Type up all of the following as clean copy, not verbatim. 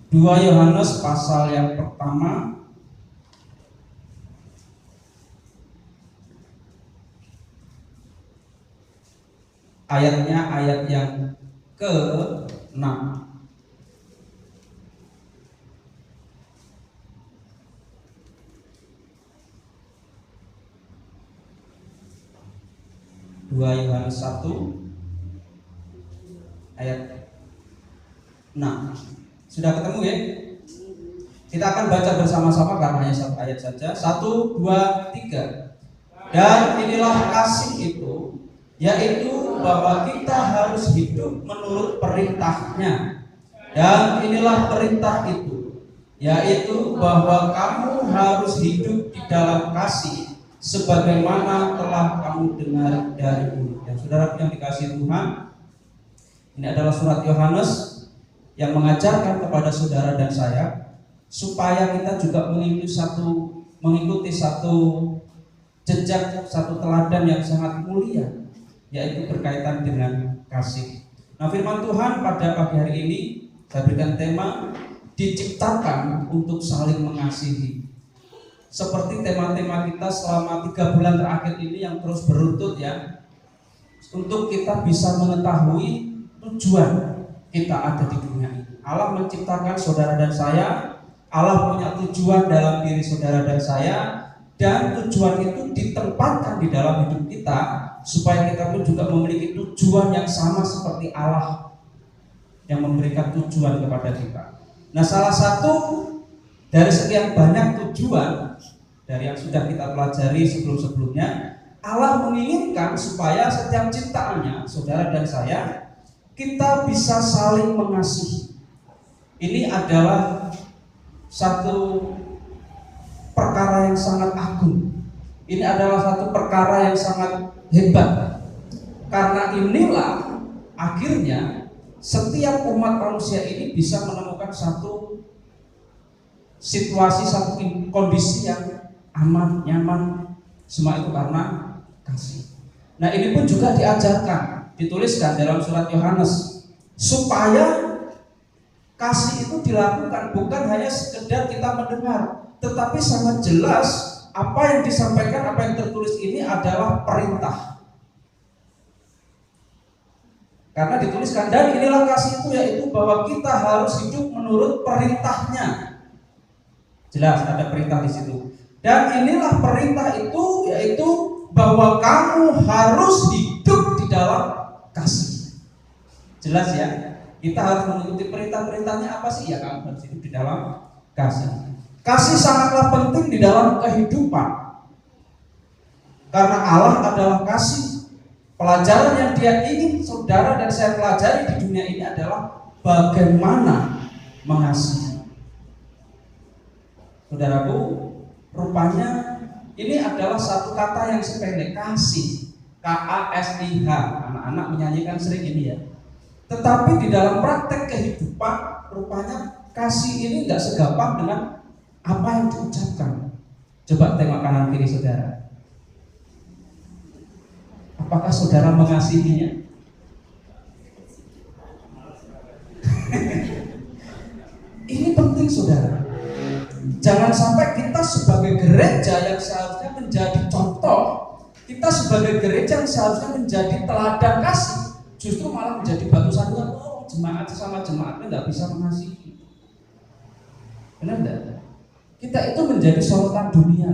2 Yohanes pasal yang pertama ayatnya ayat yang ke-6. 2 Yohanes 1 ayat 6. Sudah ketemu ya? Kita akan baca bersama-sama karena hanya satu ayat saja. 1, 2, 3. Dan inilah kasih itu, yaitu bahwa kita harus hidup menurut perintahnya. Dan inilah perintah itu, yaitu bahwa kamu harus hidup di dalam kasih, sebagaimana telah kamu dengar dari mulutnya. Saudara yang dikasihi Tuhan, ini adalah surat Yohanes yang mengajarkan kepada saudara dan saya supaya kita juga mengikuti satu jejak, satu teladan yang sangat mulia, yaitu berkaitan dengan kasih. Nah, firman Tuhan pada pagi hari ini saya berikan tema diciptakan untuk saling mengasihi. Seperti tema-tema kita selama 3 bulan terakhir ini yang terus beruntut ya, untuk kita bisa mengetahui tujuan kita ada di dunia ini. Allah menciptakan saudara dan saya, Allah punya tujuan dalam diri saudara dan saya, dan tujuan itu ditempatkan di dalam hidup kita supaya kita pun juga memiliki tujuan yang sama seperti Allah yang memberikan tujuan kepada kita. Nah, salah satu dari sekian banyak tujuan dari yang sudah kita pelajari sebelum-sebelumnya, Allah menginginkan supaya setiap ciptaannya, saudara dan saya, kita bisa saling mengasihi. Ini adalah satu perkara yang sangat agung. Ini adalah satu perkara yang sangat hebat. Karena inilah akhirnya setiap umat manusia ini bisa menemukan satu situasi, satu kondisi yang aman, nyaman. Semua itu karena kasih. Nah, ini pun juga diajarkan, dituliskan dalam surat Yohanes, supaya kasih itu dilakukan bukan hanya sekedar kita mendengar, tetapi sangat jelas apa yang disampaikan, apa yang tertulis ini adalah perintah. Karena dituliskan, dan inilah kasih itu, yaitu bahwa kita harus hidup menurut perintahnya. Jelas ada perintah di situ. Dan inilah perintah itu, yaitu bahwa kamu harus hidup di dalam kasih. Jelas ya? Kita harus mengikuti perintah-perintahnya apa sih? Ya, kamu harus hidup di dalam kasih. Kasih sangatlah penting di dalam kehidupan. Karena Allah adalah kasih. Pelajaran yang Dia ingin saudara dan saya pelajari di dunia ini adalah bagaimana mengasihi. Saudaraku, rupanya ini adalah satu kata yang sepele, kasih. K-A-S-I-H. Anak-anak menyanyikan sering ini ya. Tetapi di dalam praktek kehidupan, rupanya kasih ini tidak segampang dengan apa yang diucapkan. Coba tengok kanan kiri saudara. Apakah saudara mengasihinya? Ini penting saudara. Jangan sampai kita sebagai gereja yang seharusnya menjadi contoh, kita sebagai gereja yang seharusnya menjadi teladan kasih, justru malah menjadi batu sandungan. Oh, jemaat sesama jemaatnya nggak bisa mengasihi. Benar enggak? Kita itu menjadi sorotan dunia,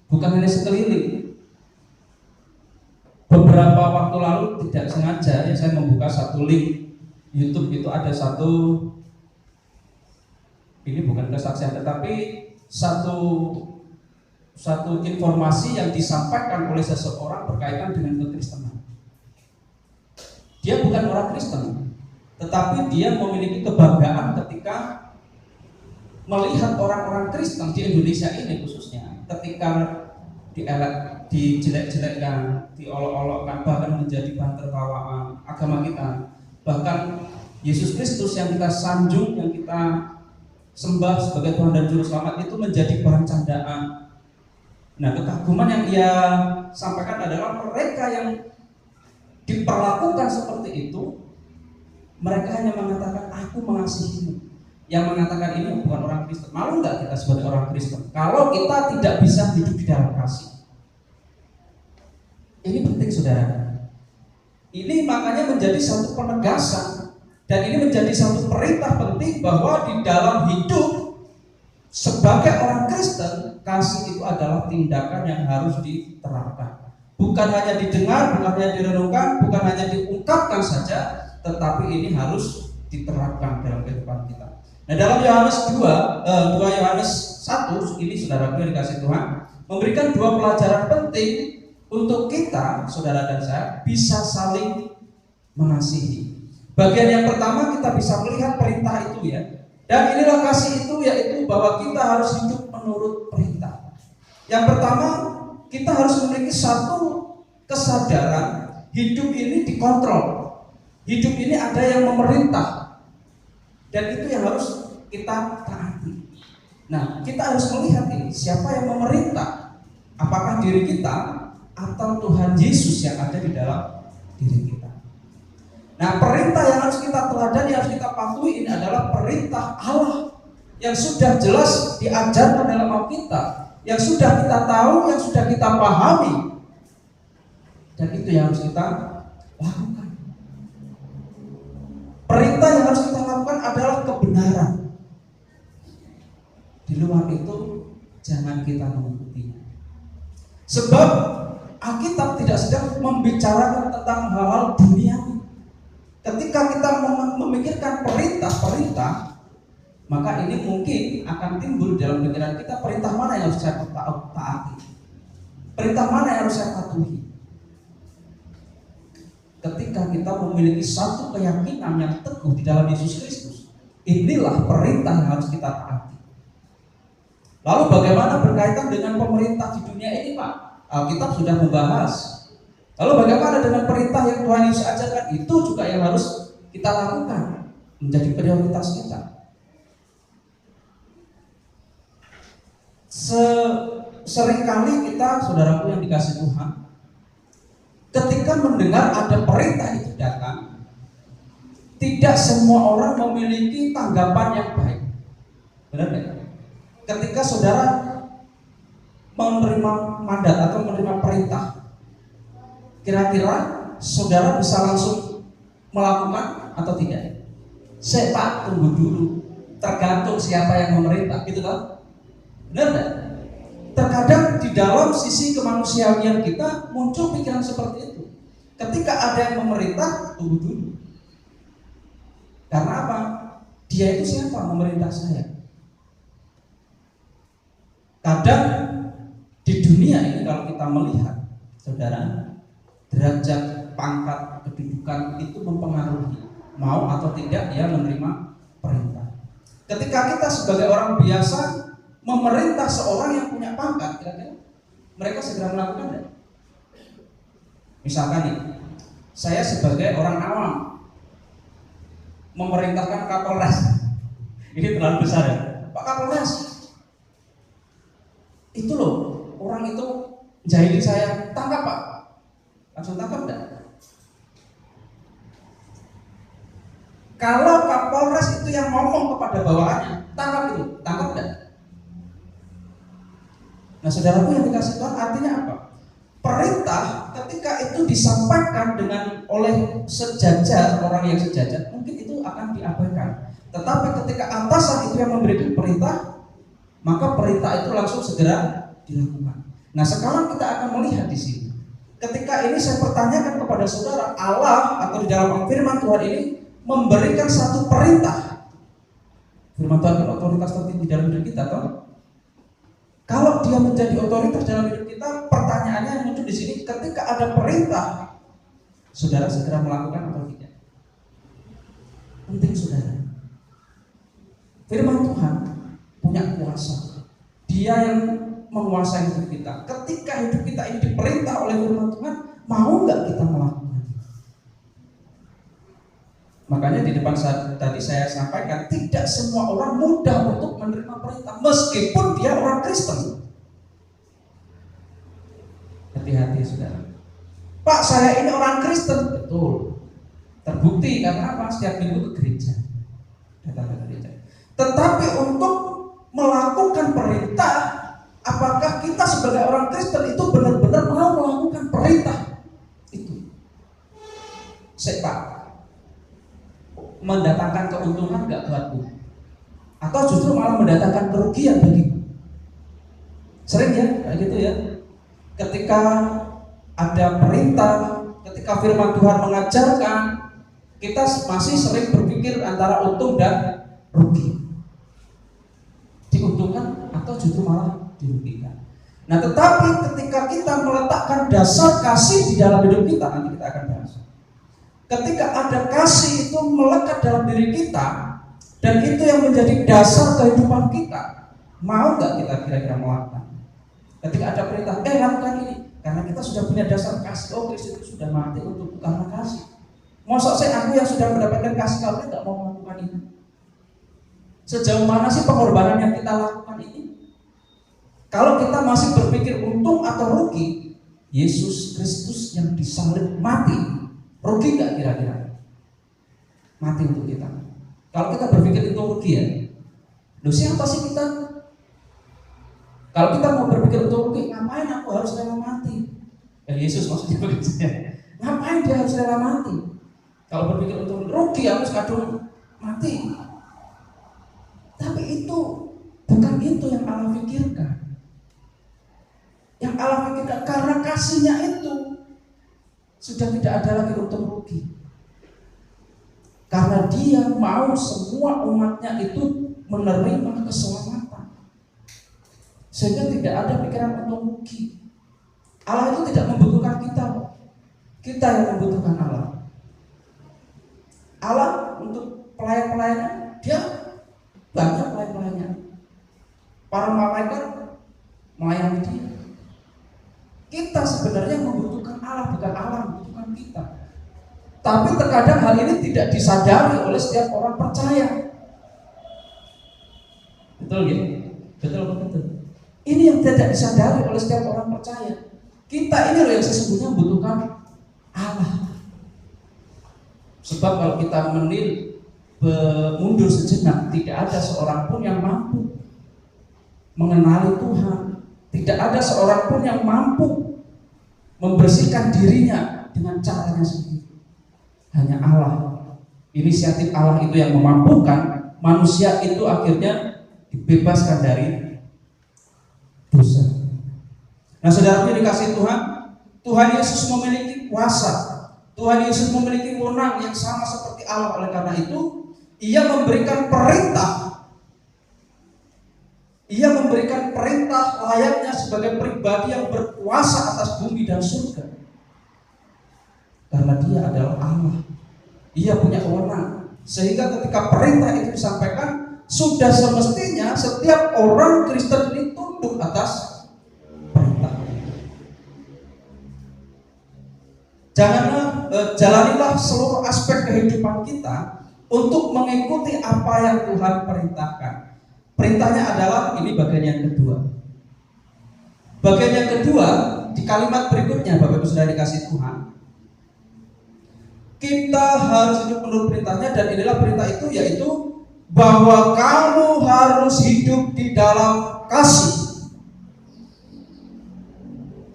bukan hanya sekeliling. Beberapa waktu lalu tidak sengaja ya saya membuka satu link YouTube, itu ada satu, ini bukan kesaksian tetapi satu informasi yang disampaikan oleh seseorang berkaitan dengan kekristenan. Dia bukan orang Kristen, tetapi dia memiliki kebanggaan ketika melihat orang-orang Kristen di Indonesia ini khususnya, ketika dijelek-jelekkan, diolok-olokkan, bahkan menjadi bahan tertawaan agama kita. Bahkan Yesus Kristus yang kita sanjung, yang kita sembah sebagai Tuhan dan Juru Selamat itu menjadi bahan candaan. Nah, kekaguman yang dia sampaikan adalah mereka yang diperlakukan seperti itu, mereka hanya mengatakan aku mengasihimu. yang mengatakan ini bukan orang Kristen. Malu nggak kita sebagai orang Kristen kalau kita tidak bisa hidup di dalam kasih? Ini penting saudara. Ini makanya menjadi satu penegasan dan ini menjadi satu perintah penting bahwa di dalam hidup sebagai orang Kristen, kasih itu adalah tindakan yang harus diterapkan. Bukan hanya didengar, bukan hanya direnungkan, bukan hanya diungkapkan saja, tetapi ini harus diterapkan dalam kehidupan kita. Nah, dalam Yohanes 2 Yohanes 1 ini saudara yang dikasih Tuhan memberikan dua pelajaran penting untuk kita, saudara dan saya, bisa saling mengasihi. Bagian yang pertama kita bisa melihat perintah itu ya. Dan inilah kasih itu, yaitu bahwa kita harus hidup menurut perintah. Yang pertama, kita harus memiliki satu kesadaran hidup ini dikontrol. Hidup ini ada yang memerintah. Dan itu yang harus kita taati. Nah, kita harus melihat ini, siapa yang memerintah? Apakah diri kita atau Tuhan Yesus yang ada di dalam diri kita? Nah, perintah yang harus kita teladani, yang harus kita patuhi ini adalah perintah Allah yang sudah jelas diajarkan dalam Alkitab, yang sudah kita tahu, yang sudah kita pahami, dan itu yang harus kita lakukan. Perintah yang harus kita lakukan adalah kebenaran. Di luar itu jangan kita mengikutinya. Sebab Alkitab tidak sedang membicarakan tentang hal-hal duniawi. Ketika kita memikirkan perintah-perintah, maka ini mungkin akan timbul dalam pikiran kita, perintah mana yang harus saya taati, perintah mana yang harus saya patuhi. Ketika kita memiliki satu keyakinan yang teguh di dalam Yesus Kristus, inilah perintah yang harus kita taati. Lalu bagaimana berkaitan dengan pemerintah di dunia ini, Pak? Alkitab sudah membahas. Lalu bagaimana dengan perintah yang Tuhan Yesus ajarkan? Itu juga yang harus kita lakukan, menjadi prioritas kita. Seringkali kita, saudaraku yang dikasih Tuhan, ketika mendengar ada perintah itu datang, tidak semua orang memiliki tanggapan yang baik. Benar tidak? Ketika saudara menerima mandat atau menerima perintah, kira-kira saudara bisa langsung melakukan atau tidak? Saya Pak, tunggu dulu, tergantung siapa yang memerintah, gitu kan? Benar tidak? Terkadang di dalam sisi kemanusiaan kita muncul pikiran seperti itu. Ketika ada yang memerintah, tunggu dulu. Karena apa? Dia itu siapa memerintah saya? Kadang di dunia ini kalau kita melihat, saudara, derajat, pangkat, kedudukan itu mempengaruhi mau atau tidak dia menerima perintah. Ketika kita sebagai orang biasa memerintah seorang yang punya pangkat, kira-kira mereka segera melakukan tidak? Misalkan nih, saya sebagai orang awam memerintahkan Kapolres, ini terlalu besar ya, Pak Kapolres, itu loh orang itu jahilin saya, tangkap Pak, langsung tangkap enggak? Kalau Kapolres itu yang ngomong kepada bawahannya, tangkap itu, tangkap enggak? Nah, saudaraku yang dikasih Tuhan, artinya apa? Perintah ketika itu disampaikan oleh sejajar, orang yang sejajar, mungkin itu akan diabaikan. Tetapi ketika atasan itu yang memberikan perintah, maka perintah itu langsung segera dilakukan. Nah, sekarang kita akan melihat di sini. Ketika ini saya pertanyakan kepada saudara, Allah atau di dalam firman Tuhan ini memberikan satu perintah. Firman Tuhan itu otoritas tertinggi dalam hidup kita, toh? Kalau dia menjadi otoritas dalam hidup kita, pertanyaannya yang muncul di sini, ketika ada perintah, saudara segera melakukan atau tidak? Penting saudara. Firman Tuhan punya kuasa. Dia yang menguasai hidup kita. Ketika hidup kita ini diperintah oleh firman Tuhan, mau nggak kita melakukan? Makanya di depan tadi saya sampaikan, tidak semua orang mudah untuk menerima perintah, meskipun dia orang Kristen. Hati-hati saudara. Pak, saya ini orang Kristen, betul. Terbukti karena apa? Setiap minggu ke gereja, datang ke gereja. Tetapi untuk melakukan perintah, apakah kita sebagai orang Kristen itu benar-benar mau melakukan perintah itu? Pak, mendatangkan keuntungan nggak buatku? Atau justru malah mendatangkan kerugian bagiku? Sering ya, kayak gitu ya. Ketika ada perintah, ketika firman Tuhan mengajarkan, kita masih sering berpikir antara untung dan rugi. Diuntungkan atau justru malah dirugikan. Nah, tetapi ketika kita meletakkan dasar kasih di dalam hidup kita, nanti kita akan bahas. Ketika ada kasih itu melekat dalam diri kita, dan itu yang menjadi dasar kehidupan kita, mau nggak kita kira-kira melakukan? Ketika ada perintah, lakukan ini, karena kita sudah punya dasar kasih. Oh, Kristus itu sudah mati untuk karena kasih. Masa aku yang sudah mendapatkan kasih, kalau nggak mau melakukan ini? Sejauh mana sih pengorbanan yang kita lakukan ini? Kalau kita masih berpikir untung atau rugi, Yesus Kristus yang disalib mati, rugi nggak kira-kira? Mati untuk kita. Kalau kita berpikir itu rugi ya, siapa sih kita? Kalau kita mau berpikir untuk rugi, ngapain aku harus rela mati? Yesus maksudnya begitu ya. Ngapain dia harus rela mati? Kalau berpikir untuk rugi, aku kadung mati. Tapi itu bukan itu yang Allah pikirkan. Yang Allah pikirkan karena kasihnya itu sudah tidak ada lagi untung rugi. Karena dia mau semua umatnya itu menerima keselamatan, sehingga tidak ada pikiran untung rugi. Allah itu tidak membutuhkan kita yang membutuhkan Allah. Allah untuk pelayan-pelayannya, dia banyak pelayan-pelayannya. Para malaikat melayani dia. Kita sebenarnya membutuhkan Allah, bukan Allah membutuhkan kita. Tapi terkadang hal ini tidak disadari oleh setiap orang percaya. Betul ya? Betul. Ini yang tidak disadari oleh setiap orang percaya. Kita ini loh yang sesungguhnya membutuhkan Allah. Sebab kalau kita mundur sejenak, tidak ada seorang pun yang mampu mengenali Tuhan. Tidak ada seorang pun yang mampu membersihkan dirinya dengan caranya sendiri. Hanya Allah. Inisiatif Allah itu yang memampukan manusia itu akhirnya dibebaskan dari dosa. Nah, saudara dikasih Tuhan, Tuhan Yesus memiliki kuasa. Tuhan Yesus memiliki wewenang yang sama seperti Allah. Oleh karena itu, Ia memberikan perintah. Ia memberikan perintah layaknya sebagai pribadi yang berkuasa atas bumi dan surga. Karena dia adalah Allah. Ia punya wewenang. Sehingga ketika perintah itu disampaikan, sudah semestinya setiap orang Kristen ini tunduk atas perintah. Jalanilah seluruh aspek kehidupan kita untuk mengikuti apa yang Tuhan perintahkan. Perintahnya adalah, ini bagian yang kedua. Bagian yang kedua di kalimat berikutnya, Bapak Ibu sudah dikasih Tuhan, kita harus hidup menurut perintahnya, dan inilah perintah itu, yaitu bahwa kamu harus hidup di dalam kasih.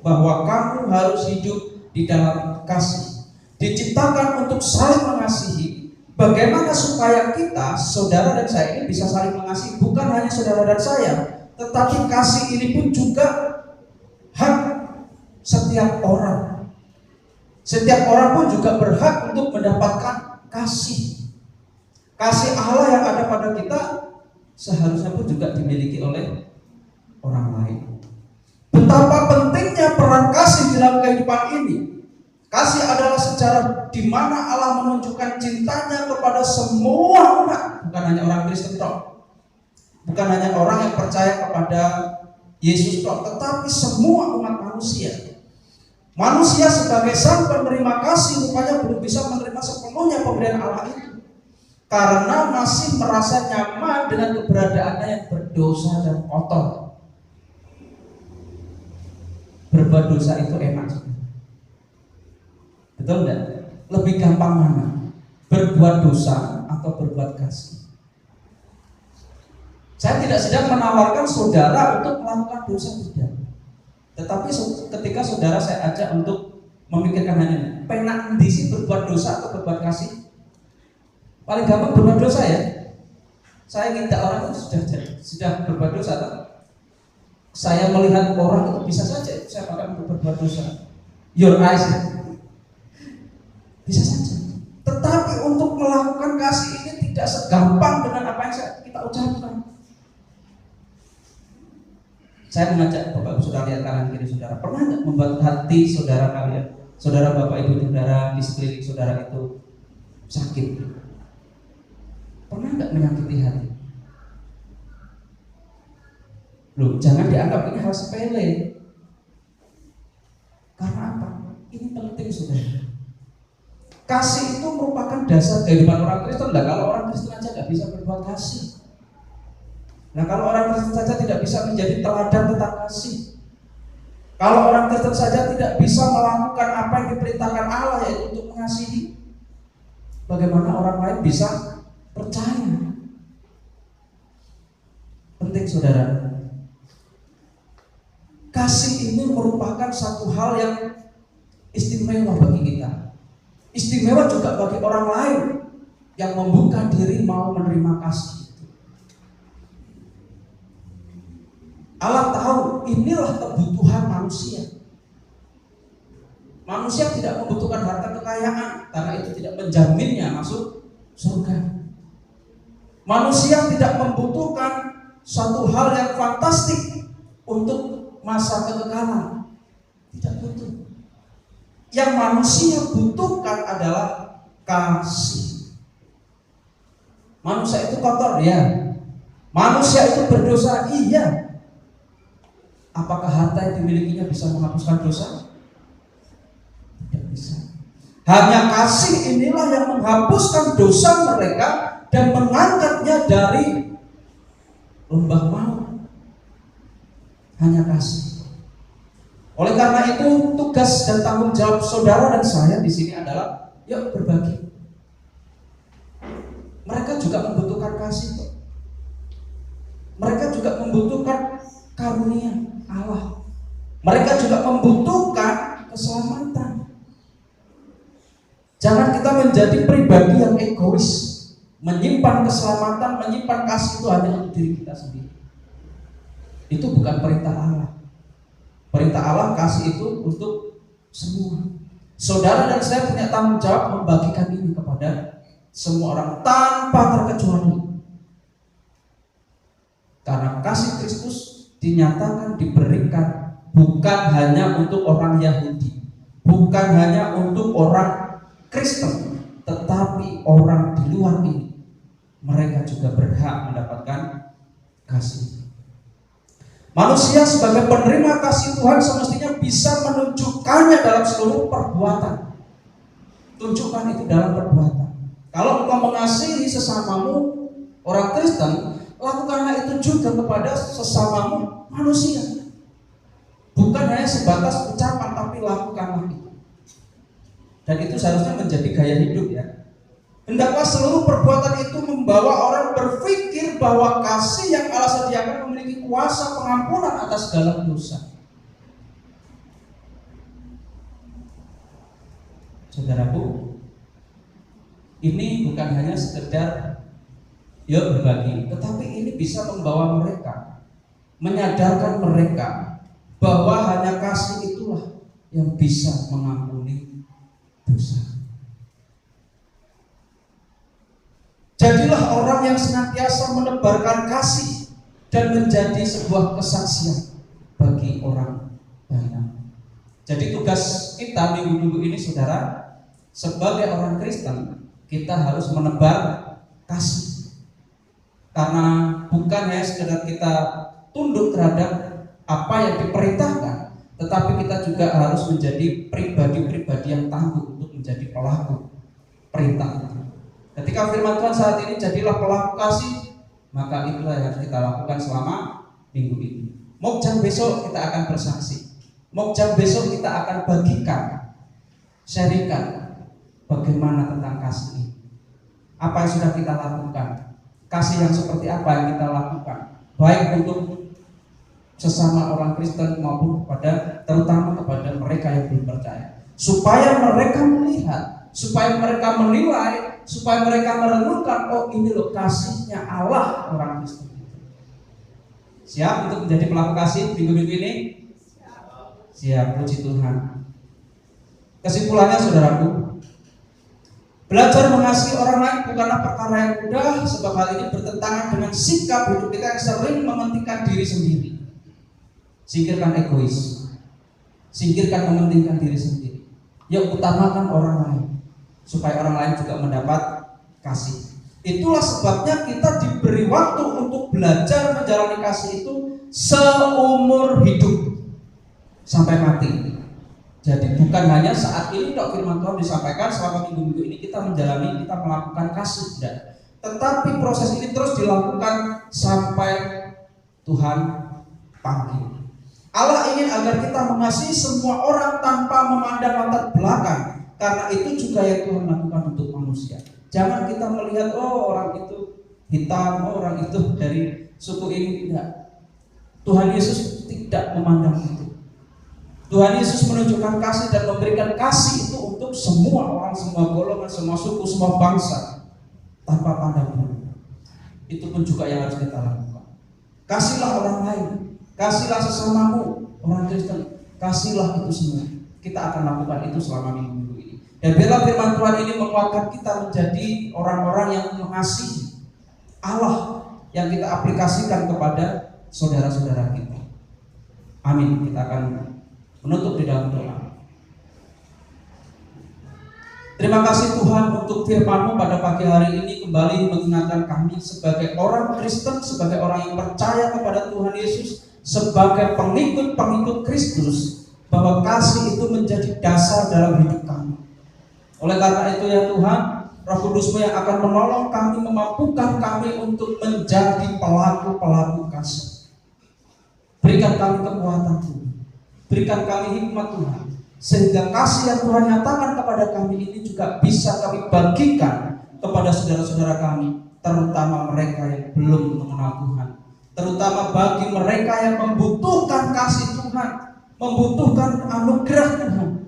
Bahwa kamu harus hidup di dalam kasih. Diciptakan untuk saling mengasihi. Bagaimana supaya kita, saudara dan saya ini bisa saling mengasihi? Bukan hanya saudara dan saya, tetapi kasih ini pun juga hak setiap orang. Setiap orang pun juga berhak untuk mendapatkan kasih. Kasih Allah yang ada pada kita seharusnya pun juga dimiliki oleh orang lain. Betapa pentingnya peran kasih dalam kehidupan ini. Kasih adalah sejarah di mana Allah menunjukkan cintanya kepada semua umat, bukan hanya orang Kristen toh, bukan hanya orang yang percaya kepada Yesus toh, tetapi semua umat manusia. Manusia sebagai sang penerima kasih rupanya belum bisa menerima sepenuhnya pemberian Allah itu, karena masih merasa nyaman dengan keberadaannya yang berdosa dan kotor. Berbuat dosa itu enak, betul enggak? Lebih gampang mana? Berbuat dosa atau berbuat kasih? Saya tidak sedang menawarkan saudara untuk melakukan dosa, tidak. Tetapi ketika saudara saya ajak untuk memikirkan hal ini, penak endi sih berbuat dosa atau berbuat kasih? Paling gampang berbuat dosa ya. Saya minta orang itu sudah berbuat dosa atau saya melihat orang itu bisa saja saya pakai untuk berbuat dosa. Your eyes, bisa saja. Tetapi untuk melakukan kasih ini tidak segampang dengan apa yang kita ucapkan. Saya mengajak Bapak Ibu Saudara lihat kanan kiri saudara, pernah nggak membuat hati saudara kalian, saudara Bapak Ibu saudara di sekeliling saudara itu sakit? Pernah nggak menyakiti hati? Loh, jangan dianggap ini hal sepele. Karena apa? Ini penting saudara. Kasih itu merupakan dasar kehidupan orang Kristen. Nah, kalau orang Kristen aja nggak bisa berbuat kasih. Nah, kalau orang Kristen saja tidak bisa menjadi teladan tentang kasih, kalau orang Kristen saja tidak bisa melakukan apa yang diperintahkan Allah, yaitu untuk mengasihi, bagaimana orang lain bisa percaya? Penting saudara. Kasih ini merupakan satu hal yang istimewa bagi kita. Istimewa juga bagi orang lain yang membuka diri mau menerima kasih. Allah tahu inilah kebutuhan manusia. Manusia tidak membutuhkan harta kekayaan karena itu tidak menjaminnya masuk surga. Manusia tidak membutuhkan suatu hal yang fantastik untuk masa kekekalan. Tidak butuh. Yang manusia butuhkan adalah kasih. Manusia itu kotor, ya. Manusia itu berdosa, iya. Apakah harta yang dimilikinya bisa menghapuskan dosa? Tidak bisa. Hanya kasih inilah yang menghapuskan dosa mereka dan mengangkatnya dari lembah maut. Hanya kasih. Oleh karena itu, tugas dan tanggung jawab saudara dan saya di sini adalah yuk berbagi. Mereka juga membutuhkan kasih. Mereka juga membutuhkan karunia Allah. Mereka juga membutuhkan keselamatan. Jangan kita menjadi pribadi yang egois, menyimpan keselamatan, menyimpan kasih itu hanya untuk diri kita sendiri. Itu bukan perintah Allah. Perintah Allah kasih itu untuk semua. Saudara dan saya punya tanggung jawab membagikan ini kepada semua orang tanpa terkecuali. Karena kasih Kristus dinyatakan, diberikan bukan hanya untuk orang Yahudi, bukan hanya untuk orang Kristen, tetapi orang di luar ini, mereka juga berhak mendapatkan kasih. Manusia sebagai penerima kasih Tuhan semestinya bisa menunjukkannya dalam seluruh perbuatan. Tunjukkan itu dalam perbuatan. Kalau engkau mengasihi sesamamu orang Kristen, lakukanlah itu juga kepada sesamamu manusia. Bukan hanya sebatas ucapan, tapi lakukanlah itu. Dan itu seharusnya menjadi gaya hidup, ya. Hendaklah seluruh perbuatan itu membawa orang berpikir bahwa kasih yang Allah sediakan memiliki kuasa pengampunan atas segala dosa. Saudaraku, ini bukan hanya sekedar yuk berbagi, tetapi ini bisa membawa mereka, menyadarkan mereka bahwa hanya kasih itulah yang bisa mengampuni dosa. Jadilah orang yang senantiasa menebarkan kasih dan menjadi sebuah kesaksian bagi orang banyak. Jadi tugas kita minggu-minggu ini saudara, sebagai orang Kristen, kita harus menebar kasih. Karena bukan hanya sekedar kita tunduk terhadap apa yang diperintahkan, tetapi kita juga harus menjadi pribadi-pribadi yang tangguh untuk menjadi pelaku perintah. Ketika firman Tuhan saat ini jadilah pelaku kasih, maka itulah yang harus kita lakukan selama minggu ini. Mokjan besok kita akan bersaksi. Mokjan besok kita akan bagikan, sharingkan bagaimana tentang kasih ini. Apa yang sudah kita lakukan, kasih yang seperti apa yang kita lakukan, baik untuk sesama orang Kristen maupun terutama kepada mereka yang belum percaya, supaya mereka melihat, supaya mereka menilai, supaya mereka merenungkan, oh ini loh kasihnya Allah orang Kristen. Siap untuk menjadi pelaku kasih minggu-minggu ini? Siap, puji Tuhan. Kesimpulannya saudaraku, belajar mengasihi orang lain bukanlah perkara yang mudah, sebab hal ini bertentangan dengan sikap hidup kita yang sering mementingkan diri sendiri. Singkirkan egois, singkirkan mementingkan diri sendiri. Yuk utamakan orang lain, supaya orang lain juga mendapat kasih. Itulah sebabnya kita diberi waktu untuk belajar menjalani kasih itu seumur hidup sampai mati. Jadi bukan hanya saat ini dok firman Tuhan disampaikan selama minggu-minggu ini kita menjalani, kita melakukan kasih, tidak. Tetapi proses ini terus dilakukan sampai Tuhan panggil. Allah ingin agar kita mengasihi semua orang tanpa memandang latar belakang, karena itu juga yang Tuhan lakukan untuk manusia. Jangan kita melihat oh orang itu hitam, oh orang itu dari suku ini, tidak. Tuhan Yesus tidak memandang itu. Tuhan Yesus menunjukkan kasih dan memberikan kasih itu untuk semua orang, semua golongan, semua suku, semua bangsa, tanpa pandang bulu. Itu pun juga yang harus kita lakukan. Kasihlah orang lain, kasihlah sesamamu orang Kristen, kasihlah itu semua. Kita akan lakukan itu selama minggu-minggu ini. Dan biarlah firman Tuhan ini menguatkan kita menjadi orang-orang yang mengasihi Allah, yang kita aplikasikan kepada saudara-saudara kita. Amin. Kita akan menutup di dalam doa. Terima kasih Tuhan untuk firman-Mu pada pagi hari ini kembali mengingatkan kami sebagai orang Kristen, sebagai orang yang percaya kepada Tuhan Yesus, sebagai pengikut-pengikut Kristus, bahwa kasih itu menjadi dasar dalam hidup kami. Oleh karena itu ya Tuhan, Roh Kudus-Mu yang akan menolong kami, memampukan kami untuk menjadi pelaku-pelaku kasih. Berikan kami kekuatan Tuhan, berikan kami hikmat Tuhan, sehingga kasih yang Tuhan nyatakan kepada kami ini juga bisa kami bagikan kepada saudara-saudara kami, terutama mereka yang belum mengenal Tuhan, terutama bagi mereka yang membutuhkan kasih Tuhan, membutuhkan anugerah Tuhan,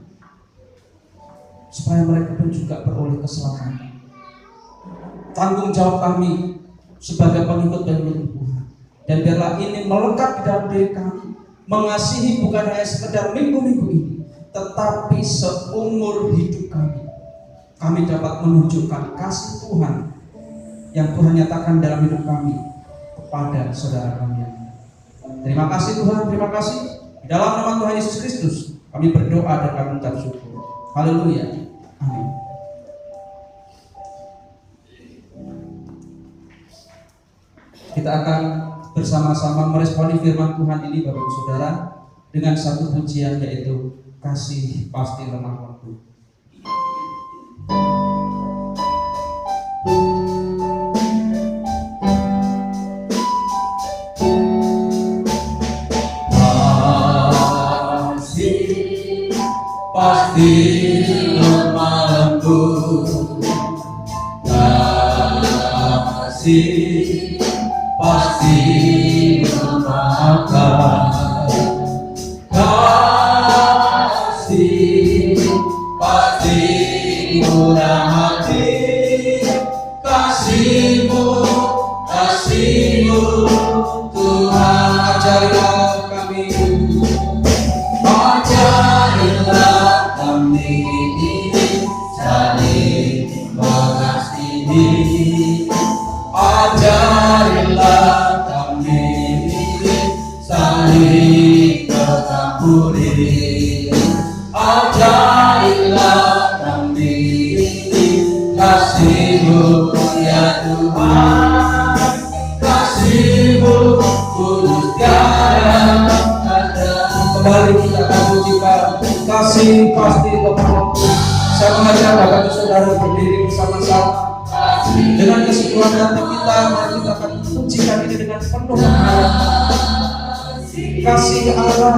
supaya mereka pun juga beroleh keselamatan. Tanggung jawab kami sebagai pengikut-pengikut Tuhan, dan biarlah ini melekat di dalam diri kami, mengasihi bukan hanya sekedar minggu-minggu ini, tetapi seumur hidup kami dapat menunjukkan kasih Tuhan yang Tuhan nyatakan dalam hidup kami kepada saudara kami. Terima kasih Tuhan, terima kasih. Di dalam nama Tuhan Yesus Kristus kami berdoa dan kami mengucap syukur. Haleluya. Amin. Kita akan bersama-sama meresponi firman Tuhan ini Bapak Ibu Saudara dengan satu pujian, yaitu kasih pasti lemah waktu. Kasih pasti lemah lembut, kasih pasti memaafkan, kasih pasti murah hati, kasih-Mu Tuhan. Ajarilah kami, ajarilah kami saling mengasihi, ajarilah kami saling tetap pulih, ajarilah kami kasih-Mu ya Tuhan, kasih-Mu kudus tiada ada. Kembali kita akan pujikan kasih pasti lemah waktu. Saya mengajak Bapak Ibu Saudara berdiri bersama-sama dengan keseluruhan hati kita. Mari kita akan pujikan ini dengan penuh pengharapan. Kasih Allah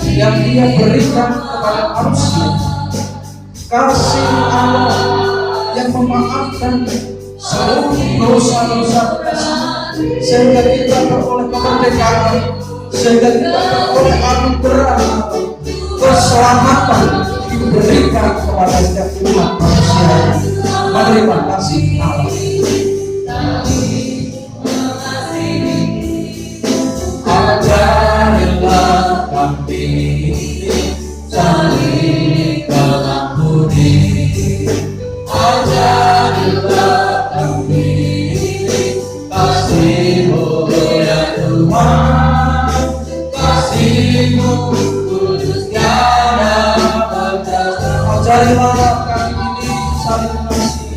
yang Dia berikan kepada manusia, kasih Allah yang memaafkan seluruh dosa-dosa kami, sehingga kita beroleh kemerdekaan, sehingga kita beroleh anugerah keselamatan diberikan kepada setiap umat manusia menerima kasih Allah. Ajarilah kami saling mengabdi, ajarilah kami kasih-Mu ya Tuhan, kasih-Mu kudus tiada batas. Ajarilah kami ini saling mengasihi,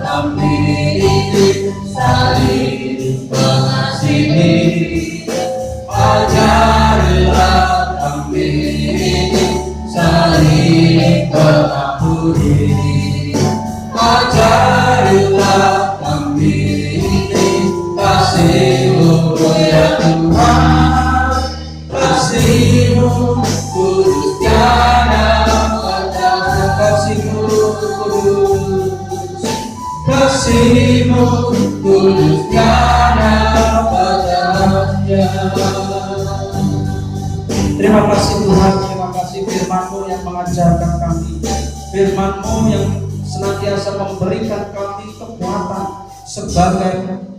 kami ini saling mengasihi, ajarilah kami ini saling mengabdi, ajarilah kami ini kasih-Mu ya Tuhan, kasih-Mu kudus tiada batas, kasih-Mu kudus, kasih-Mu kudus tiada batasnya. terima kasih Tuhan, terima kasih firman-Mu yang mengajarkan kami, firman-Mu yang senantiasa memberikan kami kekuatan sebagai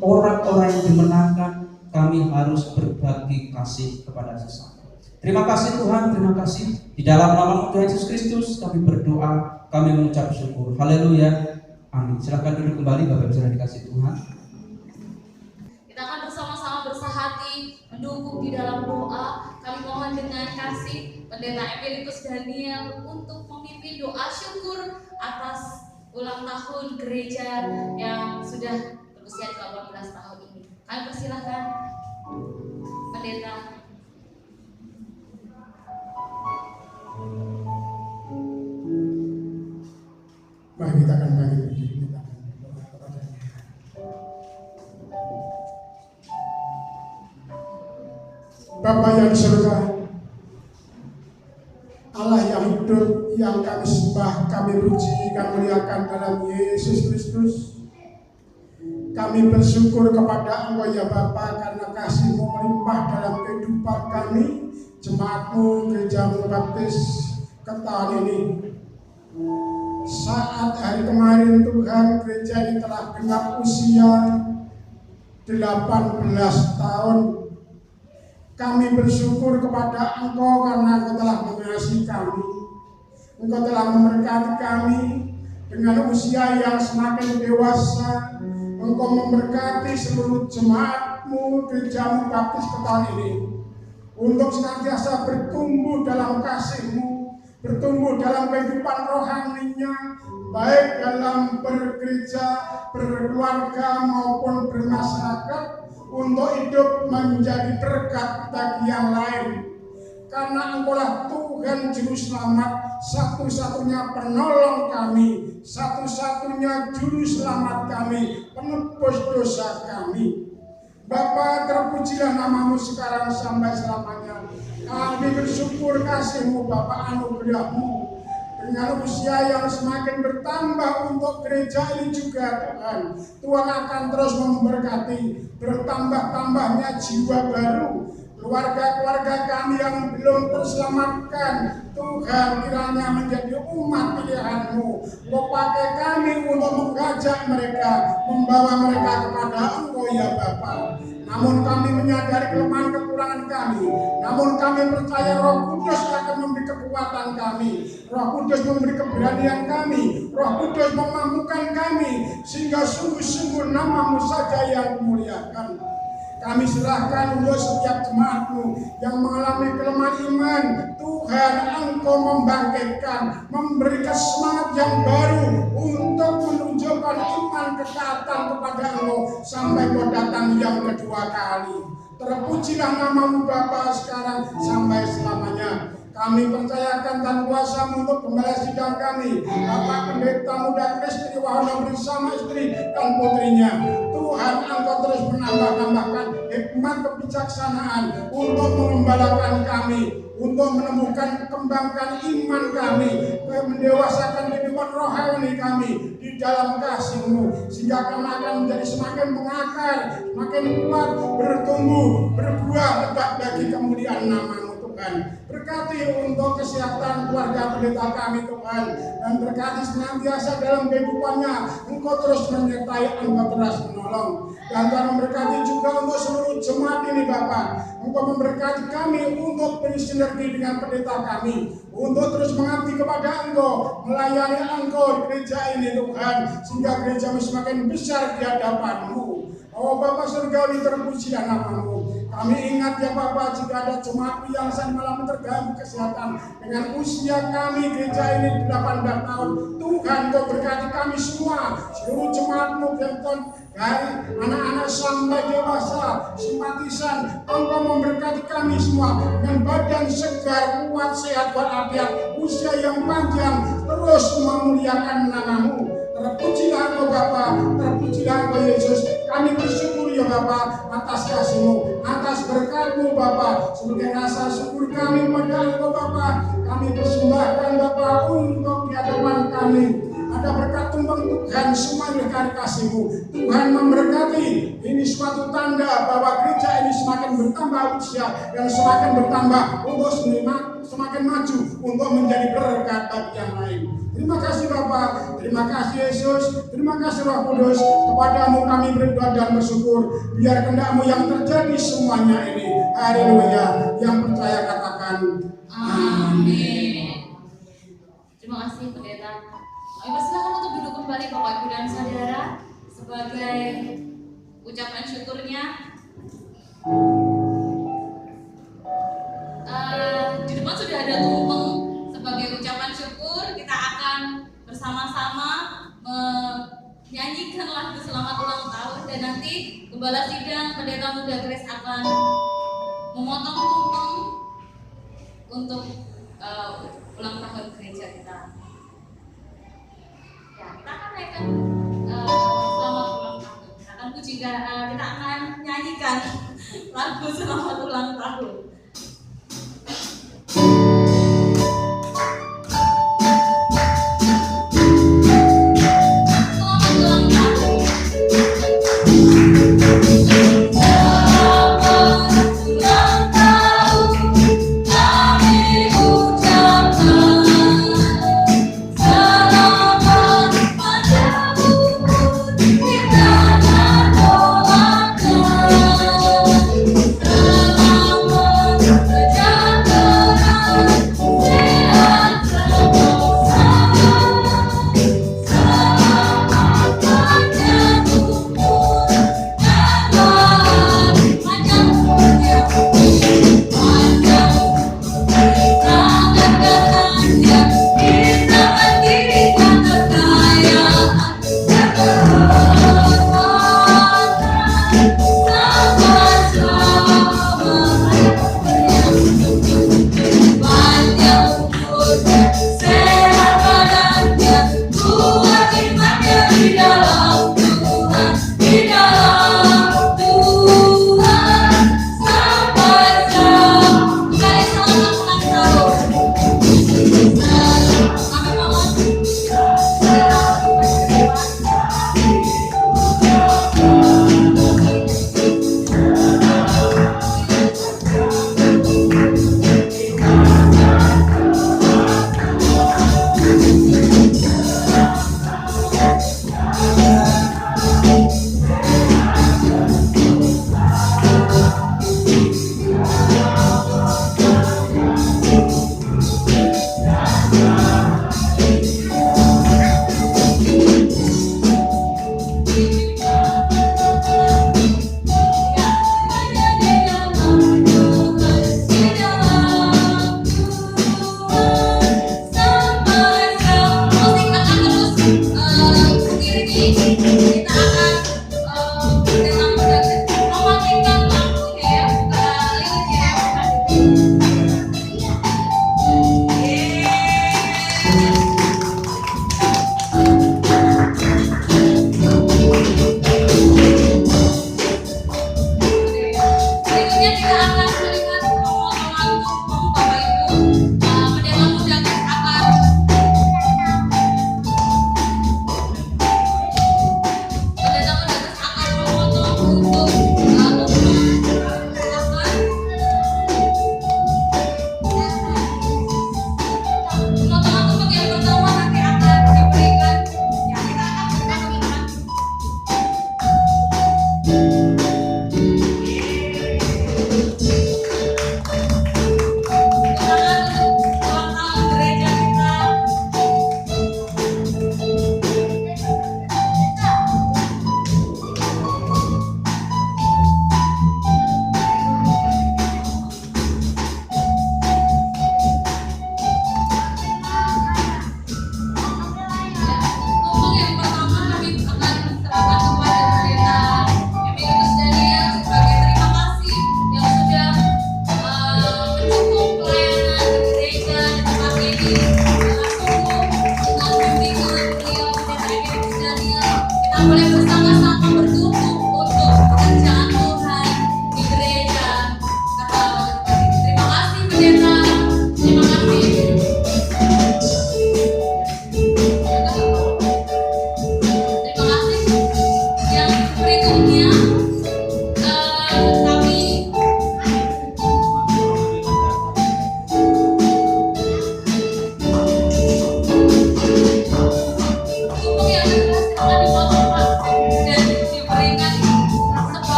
orang-orang yang dimenangkan. Kami harus berbagi kasih kepada sesama. Terima kasih Tuhan, terima kasih. Di dalam nama Tuhan Yesus Kristus kami berdoa, kami mengucap syukur. Haleluya, amin. Silakan duduk kembali Bapak Ibu saudara dikasih Tuhan. Kita akan bersama-sama bersahati mendukung di dalam doa. Kami mohon dengan kasih Pendeta Emeritus Daniel untuk memimpin doa syukur atas ulang tahun gereja yang sudah berusia 18 tahun ini. Kami persilahkan Pendeta. Mari kita akan bagi berdiri, kita akan berdoa kepadanya. Bapa yang surga, Allah yang hidup, yang kami sembah, kami puji, kami muliakan dalam Yesus Kristus. Kami bersyukur kepada Engkau ya Bapa, karena kasih-Mu melimpah dalam kehidupan kami, jemaat-Mu, Gereja-Mu Baptis Ketal ini. Saat hari kemarin Tuhan, gereja ini telah genap usia 18 tahun. Kami bersyukur kepada Engkau karena Engkau telah mengasihi kami. Engkau telah memberkati kami dengan usia yang semakin dewasa. Engkau memberkati seluruh jemaat-Mu, Gereja-Mu Baptis Ketal ini, untuk senantiasa bertumbuh dalam kasih-Mu, bertumbuh dalam kehidupan rohaninya, baik dalam bergereja, berkeluarga maupun bermasyarakat, untuk hidup menjadi berkat bagi yang lain. Karena Engkaulah Tuhan Juru Selamat, satu-satunya penolong kami, satu-satunya Juru Selamat kami, penebus dosa kami. Bapa, terpujilah nama-Mu sekarang sampai selamanya. Kami bersyukur kasih-Mu Bapa, anugerah-Mu. Dengan usia yang semakin bertambah untuk gereja ini juga Tuhan, Tuhan akan terus memberkati, bertambah-tambahnya jiwa baru, keluarga-keluarga kami yang belum terselamatkan, Tuhan kiranya menjadi umat pilihan-Mu. Kau pakai kami untuk mengajak mereka, membawa mereka kepada Engkau ya Bapa. Namun kami menyadari kelemahan kekurangan kami, namun kami percaya Roh Kudus akan memberi kekuatan kami, Roh Kudus memberi keberanian kami, Roh Kudus memampukan kami, sehingga sungguh-sungguh nama-Mu saja yang dimuliakan. Kami serahkan untuk setiap jemaat-Mu yang mengalami kelemahan iman. Tuhan, Engkau membangkitkan, memberikan semangat yang baru untuk menunjukkan iman ketaatan kepada Engkau sampai Kau datang yang kedua kali. Terpujilah nama-Mu Bapa sekarang sampai selamanya. Kami percayakan dan kuasa-Mu untuk membalas sidang kami, Bapak Pendeta Muda Kristi Wahono bersama istri dan putrinya. Tuhan, Engkau terus menambah-nambahkan hikmat kebijaksanaan untuk mengembalakan kami, untuk menemukan kembangkan iman kami, mendewasakan kehidupan rohani kami di dalam kasih-Mu, sehingga kami akan menjadi semakin mengakar, semakin kuat, bertumbuh, berbuah lebat bagi kemuliaan nama-Mu Tuhan. Berkati untuk kesehatan keluarga pendeta kami Tuhan, dan berkati senantiasa dalam kehidupannya Engkau terus menyertai, Engkau terus menolong. Dan Tuhan memberkati juga untuk seluruh jemaat ini Bapak. Engkau memberkati kami untuk bersinergi dengan pendeta kami, untuk terus mengabdi kepada Engkau, melayani Engkau di gereja ini Tuhan, sehingga gereja semakin besar di hadapan-Mu. Oh Bapa surgawi, terpujilah nama-Mu. Kami ingat ya Bapak, jika ada jemaat yang saat malam terganggu kesehatan dengan usia kami gereja ini 18 tahun, Tuhan Kau berkati kami semua, seluruh jemaat-Mu Tuhan, dari anak-anak sampai dewasa, simpatisan. Engkau memberkati kami semua dengan badan segar, kuat, sehat, walafiat, usia yang panjang, terus memuliakan nama-Mu. Terpujilah Engkau Bapa, terpujilah Engkau Yesus. Kami bersyukur ya Bapa atas kasih-Mu, atas berkat-Mu Bapa. Sebagai rasa syukur kami pada Engkau Bapa, kami persembahkan Bapa untuk di hadapan kami. Ada berkat tumpang Tuhan semua berkat kasih-Mu. Tuhan memberkati. Ini suatu tanda bahwa gereja ini semakin bertambah usia dan semakin bertambah untuk semakin maju untuk menjadi berkat bagi yang lain. Terima kasih Bapa, terima kasih Yesus, terima kasih Roh Kudus. Kepadamu kami berdoa dan bersyukur. Biar kehendak-Mu yang terjadi semuanya ini. Haleluya. Yang percaya katakan amin. Terima kasih pendeta. Kami persilakan untuk duduk kembali Bapak Ibu dan Saudara sebagai ucapan syukurnya. Di depan sudah ada tumpeng sebagai ucapan syukur. Kita akan bersama-sama menyanyikan lagu selamat ulang tahun, dan nanti Gembala Sidang Pendeta Muda Grace akan memotong tumpeng untuk ulang tahun gereja kita. Ya, kita akan naikkan selamat ulang tahun. Kita akan puji, kita akan nyanyikan lagu selamat ulang tahun. Selamat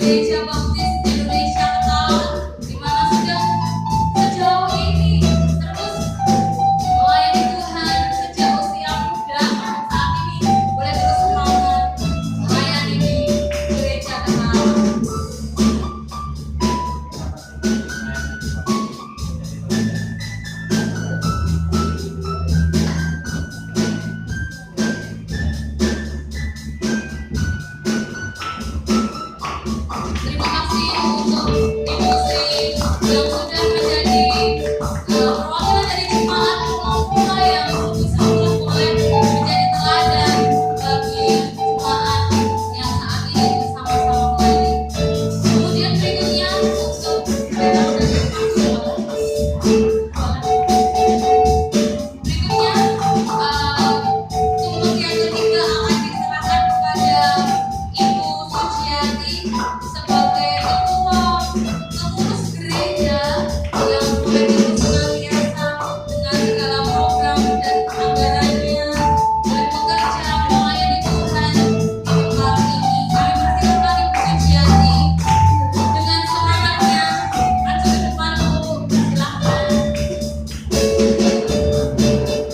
Gereja Baptis Indonesia Ketawa, di mana sudah sejauh ini terus melayani Tuhan sejak usia muda, saat ini boleh terus semangat melayani di Gereja Ketawa. Terima kasih untuk Ibu Sri yang sudah menjadi perwakilan dari jemaat pemula yang bisa boleh menjadi teladan bagi jemaat yang saat ini bersama-sama melayani. Kemudian berikutnya untuk berikutnya tumpeng yang ketiga akan diserahkan kepada Ibu Suciati sebagai ketua pengurus gereja yang boleh terus senantiasa dengan segala program dan anggarannya boleh bekerja melayani Tuhan di tempat ini. Kami persilakan Ibu Suciati dengan semangatnya maju ke depan, Bu. Silakan.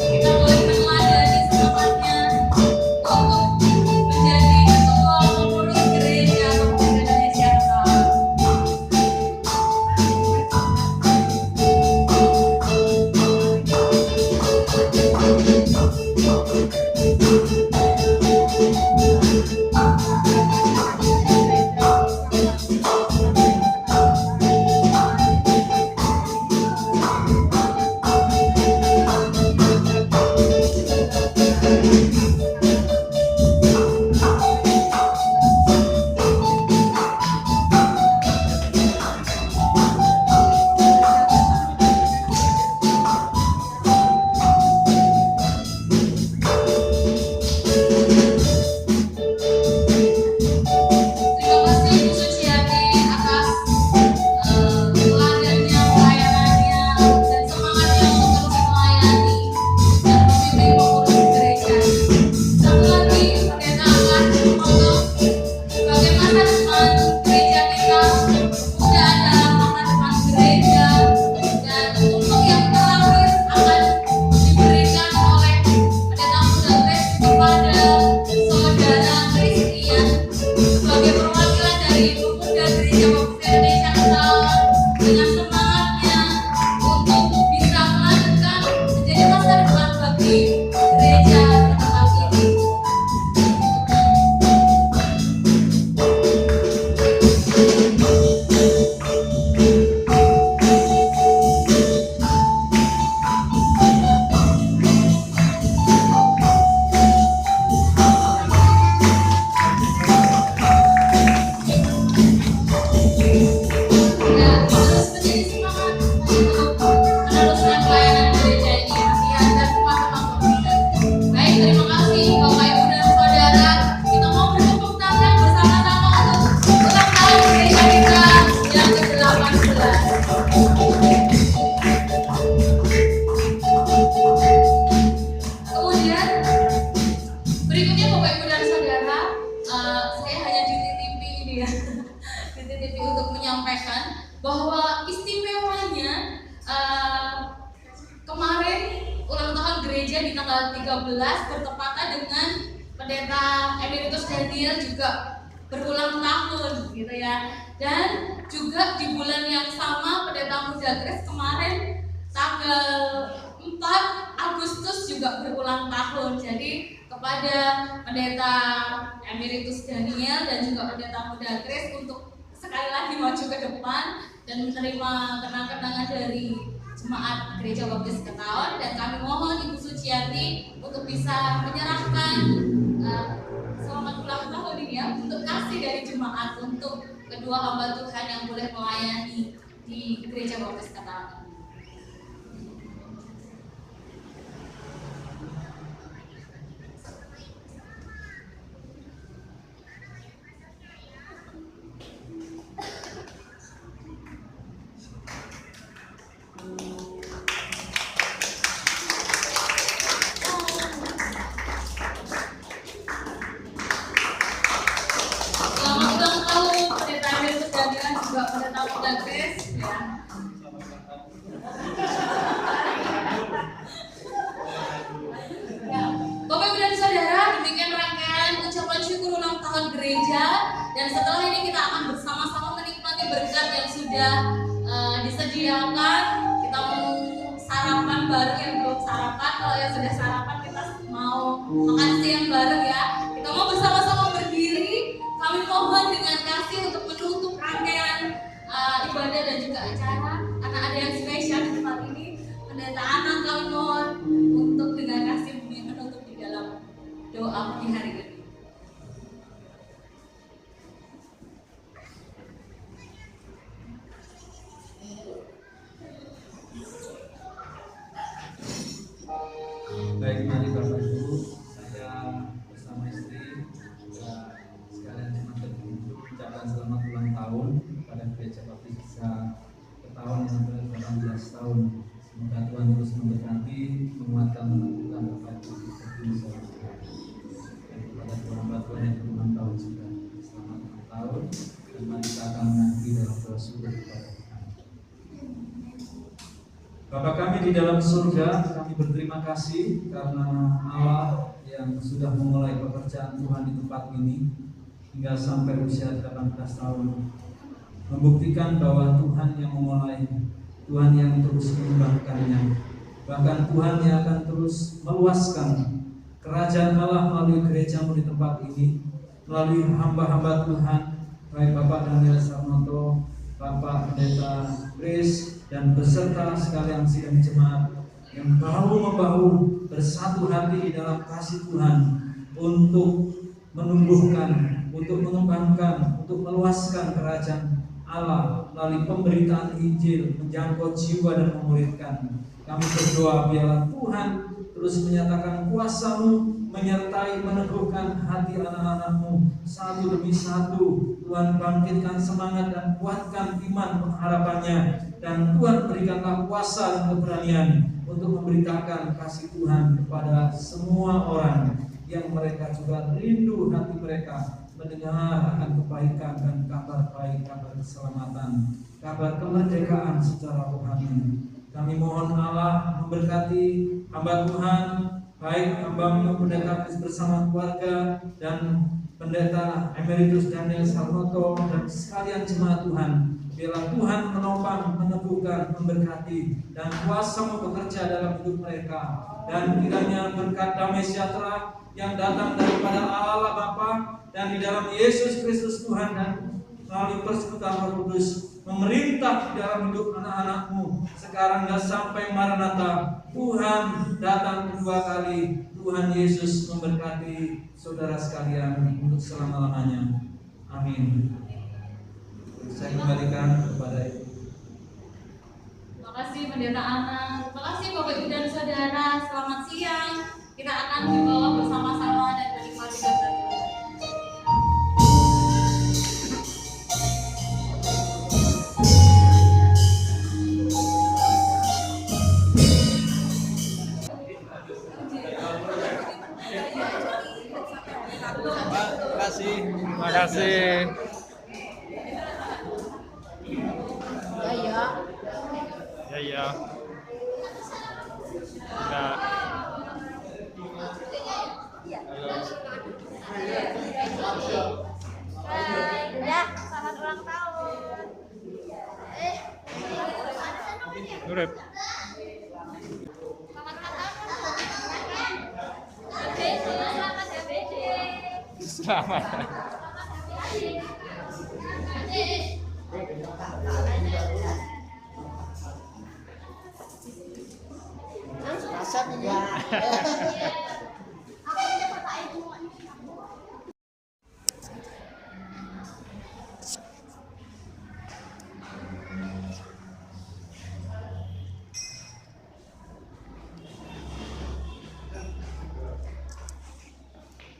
Kita boleh meneladani semangatnya untuk menjadi ketua pengurus gereja Baptis Indonesia Ketawa. Terima kasih Ibu Suciati atas teladannya, pelayanannya, dan semangatnya untuk terus melayani dan memimpin pengurus gereja. Satu lagi, pendeta akan memotong bagaimana depan gereja kita sudah adalah masa depan gereja, dan tumpeng yang terakhir akan diberikan oleh pendeta muda Grace kepada saudara Christian sebagai perwakilan dari pemuda Gereja Baptis Indonesia Ketawa dengan semangatnya untuk bisa melanjutkan menjadi masa depan bagi gereja tempat ini. Ya, terus menjadi semangat untuk meneruskan pelayanan gereja ini, kasihan dan teman-teman pemuda. Baik, terima kasih Bapak Ibu dan Saudara. Kita mau bertepuk tangan bersama-sama untuk ulang tahun gereja kita yang ke-18. Kemudian berikutnya Bapak Ibu dan Saudara, saya hanya dititipi ini ya, dititipi untuk menyampaikan bahwa istimewanya kemarin ulang tahun gereja di tanggal 13 bertepatan dengan pendeta Emeritus Daniel juga berulang tahun gitu ya. Dan juga di bulan yang sama pendeta muda Grace kemarin tanggal 4 Agustus juga berulang tahun. Jadi kepada pendeta Emeritus Daniel dan juga pendeta muda Grace untuk sekali lagi maju ke depan dan menerima kenang-kenangan dari jemaat Gereja Baptis Ketawa, dan kami mohon Ibu Suciati untuk bisa menyerahkan selamat ulang tahun ini ya untuk kasih dari jemaat untuk kedua hamba Tuhan yang boleh melayani di Gereja Baptis Ketawa. Selamat ulang tahun Pendeta dan Chris ya. Ya, Bapak Ibu dan Saudara, demikian rangkaian ucapan syukur ulang tahun gereja. Dan setelah ini kita akan bersama-sama menikmati berkat yang sudah disediakan. Kita mau sarapan bareng yang belum sarapan. Kalau yang sudah sarapan kita mau makan siang bareng ya. Kita mau bersama-sama berdiri. Kami mohon dengan kasih untuk menutup rangkaian ibadah dan juga acara. Karena ada yang spesial di tempat ini. Pendeta Anang kami mohon untuk dengan kasih menutup di dalam doa di hari ini. Baik, mari Bapak Ibu, saya bersama istri sekalian semakin untuk ucapkan selamat ulang tahun kepada Gereja Baptista Ketawang yang ke-18 tahun. Semoga Tuhan terus memberkati, menguatkan, menentukan Bapak Ibu seperti bisa. Dan kepada Tuhan yang berulang tahun juga selamat ulang tahun. Dan mari kita akan mengakhiri dalam doa syukur kepada Tuhan. Bapa kami di dalam surga, kami berterima kasih karena Allah yang sudah memulai pekerjaan Tuhan di tempat ini hingga sampai usia 18 tahun, membuktikan bahwa Tuhan yang memulai, Tuhan yang terus mengembangkannya, bahkan Tuhan yang akan terus meluaskan kerajaan Allah melalui gereja-Mu di tempat ini, melalui hamba-hamba Tuhan, baik Bapak Daniel Sarnoto, Bapak Pendeta Chris, dan beserta sekalian sidang jemaat yang bahu-membahu bersatu hati di dalam kasih Tuhan untuk menumbuhkan, untuk mengembangkan, untuk meluaskan kerajaan Allah melalui pemberitaan Injil, menjangkau jiwa dan memuridkan. Kami berdoa biarlah Tuhan terus menyatakan kuasa-Mu, menyertai, meneguhkan hati anak-anak-Mu satu demi satu. Tuhan bangkitkan semangat dan kuatkan iman pengharapannya, dan Tuhan berikanlah kuasa dan keberanian untuk memberitakan kasih Tuhan kepada semua orang yang mereka juga rindu hati mereka mendengar akan kebaikan dan kabar baik, kabar keselamatan, kabar kemerdekaan secara rohani. Kami mohon Allah memberkati hamba Tuhan, baik hamba Pendeta bersama keluarga dan Pendeta Emeritus Daniel Sarnoto dan sekalian jemaat Tuhan. Biarlah Tuhan menopang, meneguhkan, memberkati, dan kuasa-Mu bekerja dalam hidup mereka. Dan kiranya berkat damai sejahtera yang datang daripada Allah Bapa dan di dalam Yesus Kristus Tuhan dan melalui persekutuan Roh Kudus memerintah di dalam hidup anak-anak-Mu sekarang dan sampai Maranatha. Tuhan datang kedua kali. Tuhan Yesus memberkati saudara sekalian untuk selama-lamanya. Amin. Saya kembalikan kepada Ibu. Terima kasih Pendeta Anang. Terima kasih Bapak Ibu dan Saudara. Selamat siang. Kita akan dibawa bersama-sama dan menikmati gambar. Terima kasih. Ya. Nah. Hai, selamat ulang tahun. Nurep. Selamat HBD. Selamat. Masak enggak?